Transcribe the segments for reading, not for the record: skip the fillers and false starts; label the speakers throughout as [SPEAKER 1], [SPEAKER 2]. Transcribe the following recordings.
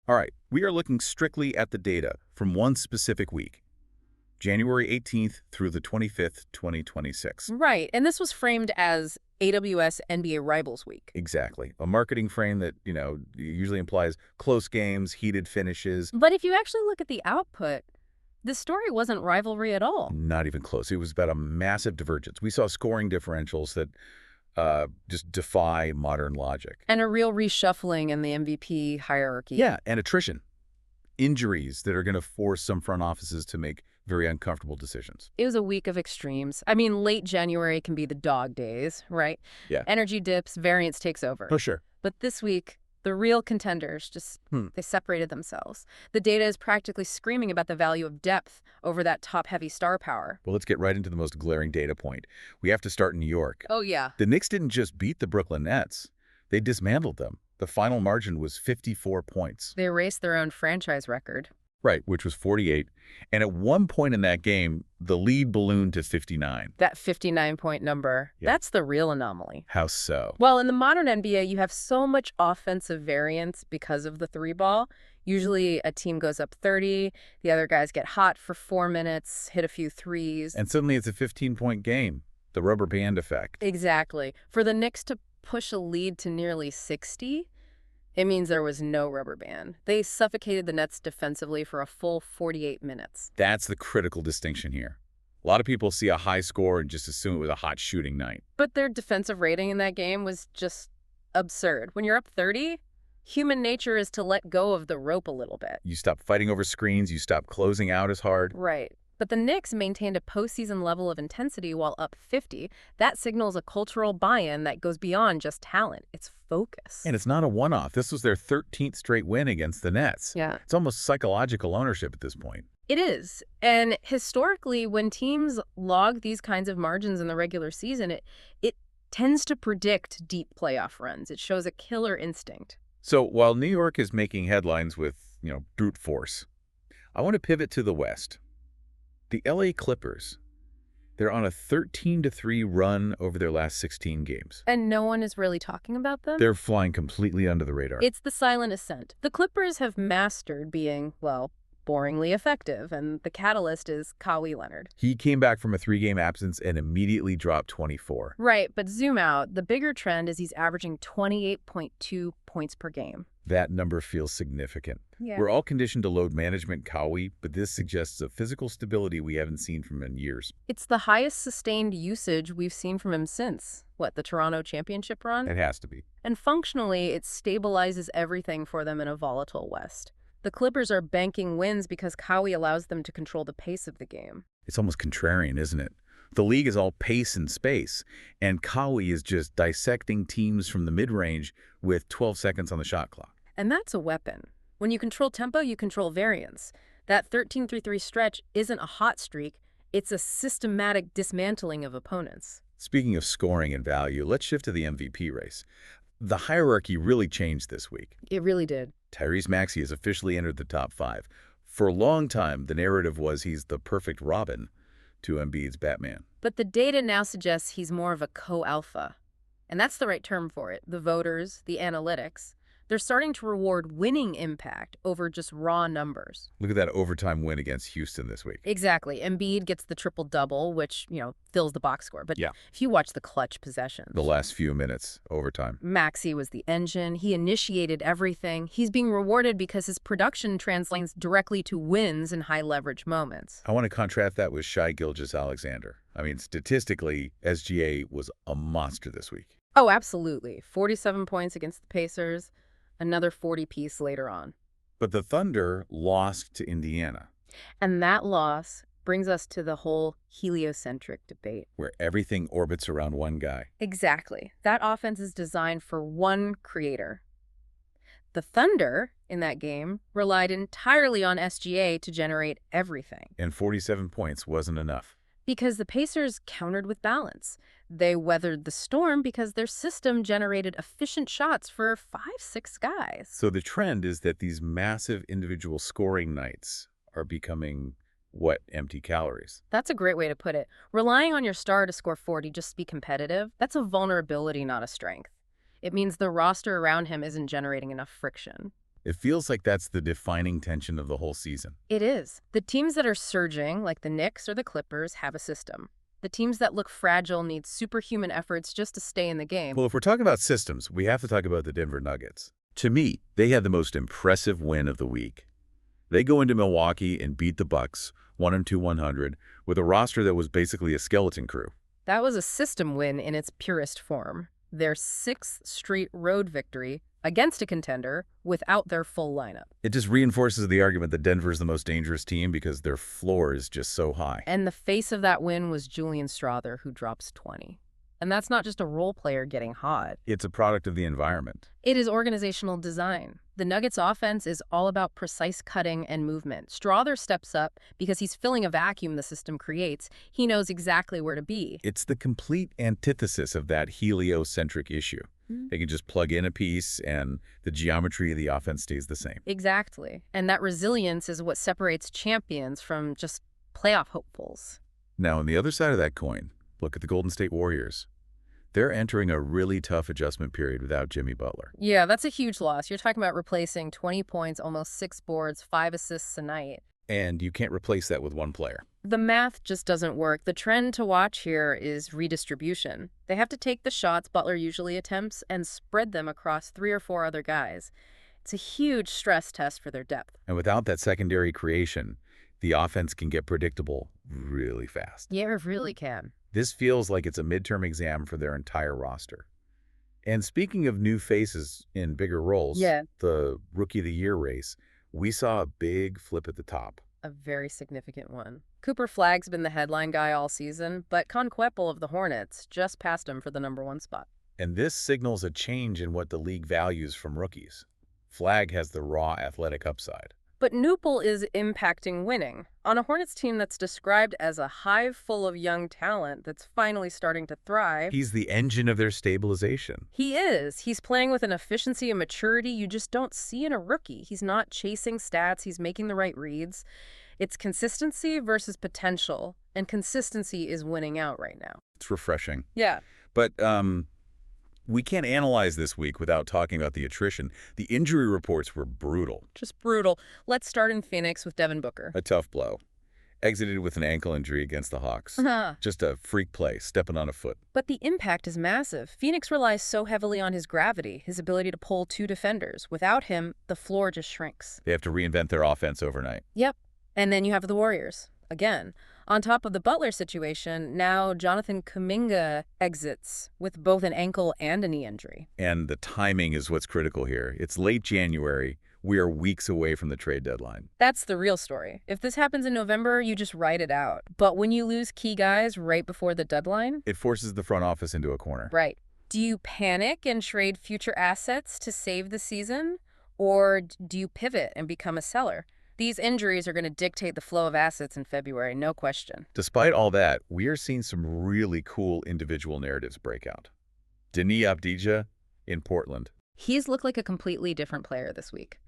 [SPEAKER 1] All right, we are looking strictly at the data from one specific week, January 18th through the 25th, 2026.
[SPEAKER 2] Right, and this was framed as AWS NBA Rivals Week.
[SPEAKER 1] Exactly. A marketing frame that, usually implies close games, heated finishes.
[SPEAKER 2] But if you actually look at the output, this story wasn't rivalry at all.
[SPEAKER 1] Not even close. It was about a massive divergence. We saw scoring differentials that just defy modern logic.
[SPEAKER 2] And a real reshuffling in the MVP hierarchy.
[SPEAKER 1] Yeah, and attrition. Injuries that are going to force some front offices to make very uncomfortable decisions.
[SPEAKER 2] It was a week of extremes. I mean, late January can be the dog days, right?
[SPEAKER 1] Yeah.
[SPEAKER 2] Energy dips, variance takes over.
[SPEAKER 1] For sure.
[SPEAKER 2] But this week, the real contenders they separated themselves. The data is practically screaming about the value of depth over that top-heavy star power.
[SPEAKER 1] Well, let's get right into the most glaring data point. We have to start in New York.
[SPEAKER 2] Oh, yeah.
[SPEAKER 1] The Knicks didn't just beat the Brooklyn Nets. They dismantled them. The final margin was 54 points.
[SPEAKER 2] They erased their own franchise record.
[SPEAKER 1] Right, which was 48. And at one point in that game, the lead ballooned to 59.
[SPEAKER 2] That 59-point number, that's the real anomaly.
[SPEAKER 1] How so?
[SPEAKER 2] Well, in the modern NBA, you have so much offensive variance because of the three ball. Usually a team goes up 30, the other guys get hot for 4 minutes, hit a few threes.
[SPEAKER 1] And suddenly it's a 15-point game, the rubber band effect.
[SPEAKER 2] Exactly. For the Knicks to push a lead to nearly 60, it means there was no rubber band. They suffocated the Nets defensively for a full 48 minutes.
[SPEAKER 1] That's the critical distinction here. A lot of people see a high score and just assume it was a hot shooting night.
[SPEAKER 2] But their defensive rating in that game was just absurd. When you're up 30, human nature is to let go of the rope a little bit.
[SPEAKER 1] You stop fighting over screens, you stop closing out as hard.
[SPEAKER 2] Right. But the Knicks maintained a postseason level of intensity while up 50. That signals a cultural buy-in that goes beyond just talent. It's focus.
[SPEAKER 1] And it's not a one-off. This was their 13th straight win against the Nets.
[SPEAKER 2] Yeah.
[SPEAKER 1] It's almost psychological ownership at this point.
[SPEAKER 2] It is. And historically, when teams log these kinds of margins in the regular season, it tends to predict deep playoff runs. It shows a killer instinct.
[SPEAKER 1] So while New York is making headlines with, brute force, I want to pivot to the West. The LA Clippers, they're on a 13-3 run over their last 16 games.
[SPEAKER 2] And no one is really talking about them?
[SPEAKER 1] They're flying completely under the radar.
[SPEAKER 2] It's the silent ascent. The Clippers have mastered being, boringly effective, and the catalyst is Kawhi Leonard.
[SPEAKER 1] He came back from a 3-game absence and immediately dropped 24.
[SPEAKER 2] Right, but zoom out. The bigger trend is he's averaging 28.2 points per game.
[SPEAKER 1] That number feels significant.
[SPEAKER 2] Yeah.
[SPEAKER 1] We're all conditioned to load management Kawhi, but this suggests a physical stability we haven't seen from him in years.
[SPEAKER 2] It's the highest sustained usage we've seen from him since, the Toronto championship run?
[SPEAKER 1] It has to be.
[SPEAKER 2] And functionally, it stabilizes everything for them in a volatile West. The Clippers are banking wins because Kawhi allows them to control the pace of the game.
[SPEAKER 1] It's almost contrarian, isn't it? The league is all pace and space, and Kawhi is just dissecting teams from the mid-range with 12 seconds on the shot clock.
[SPEAKER 2] And that's a weapon. When you control tempo, you control variance. That 13-3-3 stretch isn't a hot streak. It's a systematic dismantling of opponents.
[SPEAKER 1] Speaking of scoring and value, let's shift to the MVP race. The hierarchy really changed this week.
[SPEAKER 2] It really did.
[SPEAKER 1] Tyrese Maxey has officially entered the top 5. For a long time, the narrative was he's the perfect Robin to Embiid's Batman.
[SPEAKER 2] But the data now suggests he's more of a co-alpha. And that's the right term for it. The voters, the analytics, they're starting to reward winning impact over just raw numbers.
[SPEAKER 1] Look at that overtime win against Houston this week.
[SPEAKER 2] Exactly. Embiid gets the triple-double, which, fills the box score. But if you watch the clutch possessions,
[SPEAKER 1] the last few minutes, overtime,
[SPEAKER 2] Maxey was the engine. He initiated everything. He's being rewarded because his production translates directly to wins in high-leverage moments.
[SPEAKER 1] I want to contrast that with Shai Gilgeous-Alexander. I mean, statistically, SGA was a monster this week.
[SPEAKER 2] Oh, absolutely. 47 points against the Pacers. Another 40-piece later on.
[SPEAKER 1] But the Thunder lost to Indiana.
[SPEAKER 2] And that loss brings us to the whole heliocentric debate.
[SPEAKER 1] Where everything orbits around one guy.
[SPEAKER 2] Exactly. That offense is designed for one creator. The Thunder, in that game, relied entirely on SGA to generate everything.
[SPEAKER 1] And 47 points wasn't enough.
[SPEAKER 2] Because the Pacers countered with balance. They weathered the storm because their system generated efficient shots for 5-6 guys.
[SPEAKER 1] So the trend is that these massive individual scoring nights are becoming, empty calories.
[SPEAKER 2] That's a great way to put it. Relying on your star to score 40 just to be competitive, that's a vulnerability, not a strength. It means the roster around him isn't generating enough friction.
[SPEAKER 1] It feels like that's the defining tension of the whole season.
[SPEAKER 2] It is. The teams that are surging, like the Knicks or the Clippers, have a system. The teams that look fragile need superhuman efforts just to stay in the game.
[SPEAKER 1] Well, if we're talking about systems, we have to talk about the Denver Nuggets. To me, they had the most impressive win of the week. They go into Milwaukee and beat the Bucks, 102-100, with a roster that was basically a skeleton crew.
[SPEAKER 2] That was a system win in its purest form. Their sixth straight road victory against a contender without their full lineup.
[SPEAKER 1] It just reinforces the argument that Denver is the most dangerous team because their floor is just so high.
[SPEAKER 2] And the face of that win was Julian Strawther, who drops 20. And that's not just a role player getting hot.
[SPEAKER 1] It's a product of the environment.
[SPEAKER 2] It is organizational design. The Nuggets' offense is all about precise cutting and movement. Strawther steps up because he's filling a vacuum the system creates. He knows exactly where to be.
[SPEAKER 1] It's the complete antithesis of that heliocentric issue. They can just plug in a piece and the geometry of the offense stays the same.
[SPEAKER 2] Exactly. And that resilience is what separates champions from just playoff hopefuls.
[SPEAKER 1] Now, on the other side of that coin, look at the Golden State Warriors. They're entering a really tough adjustment period without Jimmy Butler.
[SPEAKER 2] Yeah, that's a huge loss. You're talking about replacing 20 points, almost 6 boards, 5 assists a night.
[SPEAKER 1] And you can't replace that with one player.
[SPEAKER 2] The math just doesn't work. The trend to watch here is redistribution. They have to take the shots Butler usually attempts and spread them across 3 or 4 other guys. It's a huge stress test for their depth.
[SPEAKER 1] And without that secondary creation, the offense can get predictable really fast.
[SPEAKER 2] Yeah, it really can.
[SPEAKER 1] This feels like it's a midterm exam for their entire roster. And speaking of new faces in bigger roles, the Rookie of the Year race, we saw a big flip at the top.
[SPEAKER 2] A very significant one. Cooper Flagg's been the headline guy all season, but Conquepel of the Hornets just passed him for the #1 spot.
[SPEAKER 1] And this signals a change in what the league values from rookies. Flagg has the raw athletic upside.
[SPEAKER 2] But Newpel is impacting winning. On a Hornets team that's described as a hive full of young talent that's finally starting to thrive.
[SPEAKER 1] He's the engine of their stabilization.
[SPEAKER 2] He is. He's playing with an efficiency and maturity you just don't see in a rookie. He's not chasing stats. He's making the right reads. It's consistency versus potential, and consistency is winning out right now.
[SPEAKER 1] It's refreshing.
[SPEAKER 2] Yeah.
[SPEAKER 1] But we can't analyze this week without talking about the attrition. The injury reports were brutal.
[SPEAKER 2] Just brutal. Let's start in Phoenix with Devin Booker.
[SPEAKER 1] A tough blow. Exited with an ankle injury against the Hawks. Just a freak play, stepping on a foot.
[SPEAKER 2] But the impact is massive. Phoenix relies so heavily on his gravity, his ability to pull 2 defenders. Without him, the floor just shrinks.
[SPEAKER 1] They have to reinvent their offense overnight.
[SPEAKER 2] Yep. And then you have the Warriors. Again, on top of the Butler situation, now Jonathan Kuminga exits with both an ankle and a knee injury.
[SPEAKER 1] And the timing is what's critical here. It's late January. We are weeks away from the trade deadline.
[SPEAKER 2] That's the real story. If this happens in November, you just write it out. But when you lose key guys right before the deadline...
[SPEAKER 1] It forces the front office into a corner.
[SPEAKER 2] Right. Do you panic and trade future assets to save the season? Or do you pivot and become a seller? These injuries are going to dictate the flow of assets in February, no question.
[SPEAKER 1] Despite all that, we are seeing some really cool individual narratives break out. Denis Avdija in Portland.
[SPEAKER 2] He's looked like a completely different player this week.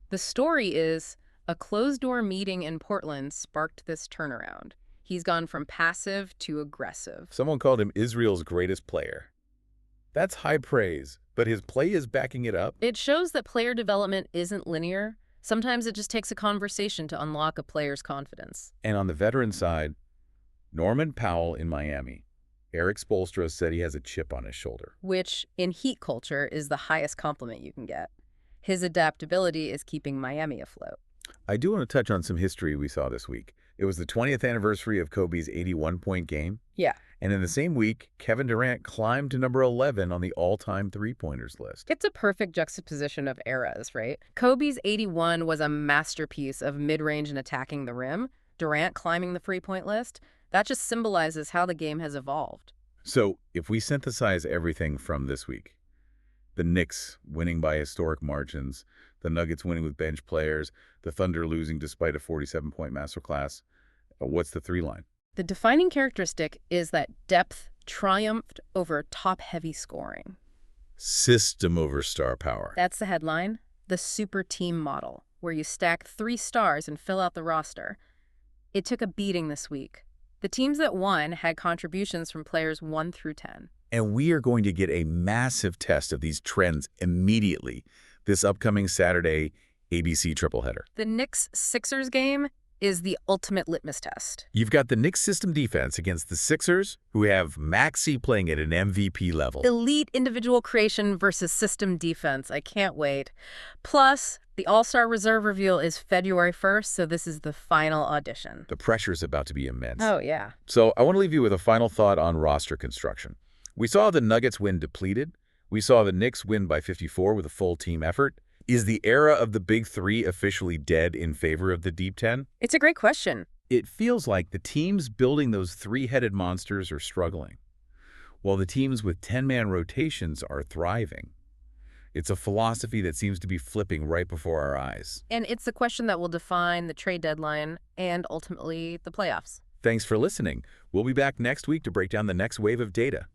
[SPEAKER 2] The story is a closed-door meeting in Portland sparked this turnaround. He's gone from passive to aggressive.
[SPEAKER 1] Someone called him Israel's greatest player. That's high praise, but his play is backing it up.
[SPEAKER 2] It shows that player development isn't linear. Sometimes it just takes a conversation to unlock a player's confidence.
[SPEAKER 1] And on the veteran side, Norman Powell in Miami. Eric Spoelstra said he has a chip on his shoulder.
[SPEAKER 2] Which, in Heat culture, is the highest compliment you can get. His adaptability is keeping Miami afloat.
[SPEAKER 1] I do want to touch on some history we saw this week. It was the 20th anniversary of Kobe's 81-point game.
[SPEAKER 2] Yeah.
[SPEAKER 1] And in the same week, Kevin Durant climbed to number 11 on the all-time three-pointers list.
[SPEAKER 2] It's a perfect juxtaposition of eras, right? Kobe's 81 was a masterpiece of mid-range and attacking the rim. Durant climbing the three-point list, that just symbolizes how the game has evolved.
[SPEAKER 1] So, if we synthesize everything from this week, the Knicks winning by historic margins, the Nuggets winning with bench players, the Thunder losing despite a 47-point masterclass, what's the three-line?
[SPEAKER 2] The defining characteristic is that depth triumphed over top-heavy scoring.
[SPEAKER 1] System over star power.
[SPEAKER 2] That's the headline. The super team model, where you stack 3 stars and fill out the roster. It took a beating this week. The teams that won had contributions from players 1 through 10.
[SPEAKER 1] And we are going to get a massive test of these trends immediately. this upcoming Saturday ABC tripleheader.
[SPEAKER 2] The Knicks-Sixers game is the ultimate litmus test.
[SPEAKER 1] You've got the Knicks system defense against the Sixers, who have Maxey playing at an MVP level.
[SPEAKER 2] Elite individual creation versus system defense. I can't wait. Plus, the All-Star reserve reveal is February 1st, so this is the final audition.
[SPEAKER 1] The pressure's about to be immense.
[SPEAKER 2] Oh, yeah.
[SPEAKER 1] So I want to leave you with a final thought on roster construction. We saw the Nuggets win depleted. We saw the Knicks win by 54 with a full team effort. Is the era of the Big Three officially dead in favor of the Deep Ten?
[SPEAKER 2] It's a great question.
[SPEAKER 1] It feels like the teams building those three-headed monsters are struggling, while the teams with 10-man rotations are thriving. It's a philosophy that seems to be flipping right before our eyes.
[SPEAKER 2] And it's the question that will define the trade deadline and ultimately the playoffs.
[SPEAKER 1] Thanks for listening. We'll be back next week to break down the next wave of data.